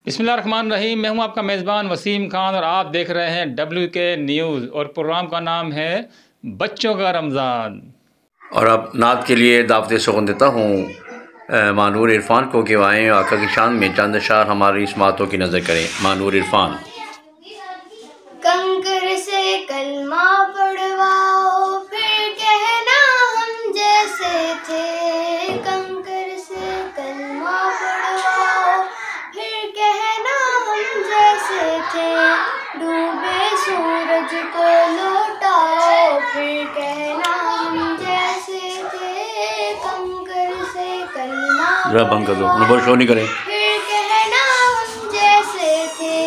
बिस्मिल्लाहिर्रहमानिर्रहीम। मैं हूं आपका मेज़बान वसीम खान और आप देख रहे हैं WK न्यूज़ और प्रोग्राम का नाम है बच्चों का रमज़ान। और अब नात के लिए दावत सुगन देता हूँ मानूर इरफान को कि आएँ आका की शान में चंद अशार हमारी इस बातों की नज़र करें। मानूर इरफान। कंकर से कलमा पढ़वाओ फिर कहना हम जैसे थे। कंकर से कलमा पढ़वाओ फिर कहना हम जैसे थे। डूबे सूरज को लौटाओ फिर कहना हम जैसे थे। कंकर से कलमा पढ़वाओ शो नहीं करें। फिर कहना हम जैसे थे।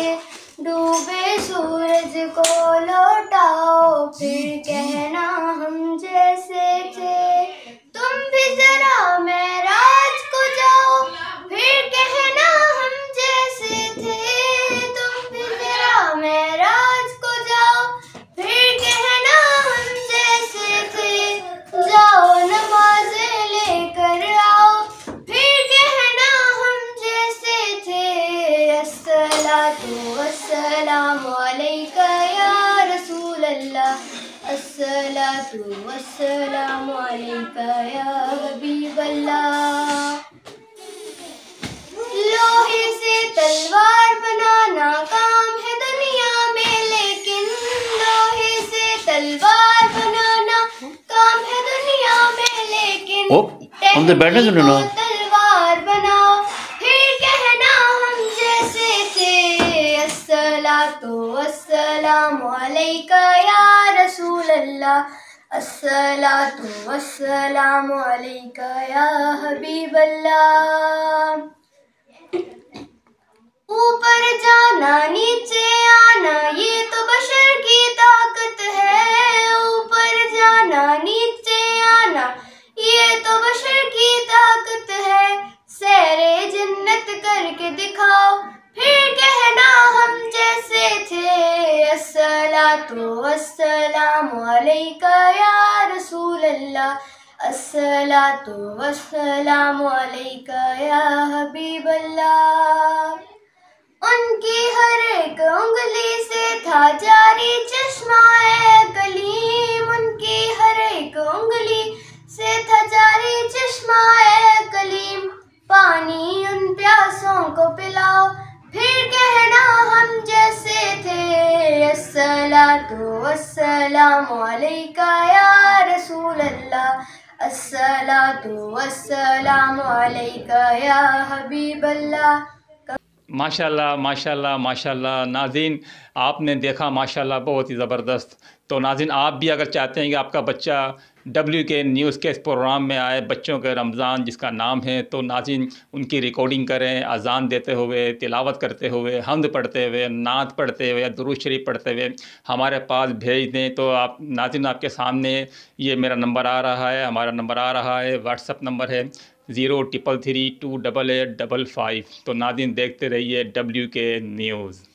डूबे सूरज को लौटाओ फिर कहना हम जैसे थे। तुम भी जरा मेराज को जाओ फिर कहना हम जैसे थे। तुम भी जरा मेराज को जाओ फिर कहना हम जैसे थे। जाओ नमाज़ें लेकर आओ फिर कहना हम जैसे थे। अस्सलातु वस्सलामु अलैका या रसूल अल्लाह। अस्सलातु वस्सलामु अलैका या हबीब अल्लाह। लोहे से तलवार बनाना काम है दुनिया में, लेकिन लोहे से तलवार बनाना काम है दुनिया में, लेकिन तलवार बनाओ फिर कहना हम जैसे थे। अस्सलातु वस्सलामु अलैका या रसूल अल्लाह। अस्सलातु वस्सलामु अलैका या हबीब अल्लाह। ऊपर जाना नीचे आना ये तो बशर की ताकत है। ऊपर जाना नीचे आना ये तो बशर की ताकत है। सैरे जन्नत करके दिखाओ फिर कहना हम जैसे थे। अस्सलातु वस्सलामु अलैका या रसूल अल्लाह। अस्सलातु वस्सलामु अलैका या हबीब अल्लाह। उनकी हर एक उंगली से था जारी चश्माए कलीम। उनकी हर एक उंगली से था जारी चश्माए कलीम। पानी उन प्यासों को पिलाओ फिर कहना हम जैसे थे। अस्सलातु वस्सलामु अलैका या रसूल अल्लाह। अस्सलातु वस्सलामु अलैका या हबीब अल्लाह। माशाल्लाह माशाल्लाह माशाल्लाह। नाज़रीन, आपने देखा माशाल्लाह बहुत ही ज़बरदस्त। तो नाज़रीन, आप भी अगर चाहते हैं कि आपका बच्चा WK न्यूज़ के इस प्रोग्राम में आए, बच्चों के रमज़ान जिसका नाम है, तो नाज़रीन उनकी रिकॉर्डिंग करें, अज़ान देते हुए, तिलावत करते हुए, हम्द पढ़ते हुए, नात पढ़ते हुए, दुरूद शरीफ पढ़ते हुए हमारे पास भेज दें। तो आप नाज़रीन, आपके सामने ये मेरा नंबर आ रहा है, हमारा नंबर आ रहा है, व्हाट्सअप नंबर है 033328855। तो नाज़रीन देखते रहिए WK न्यूज़।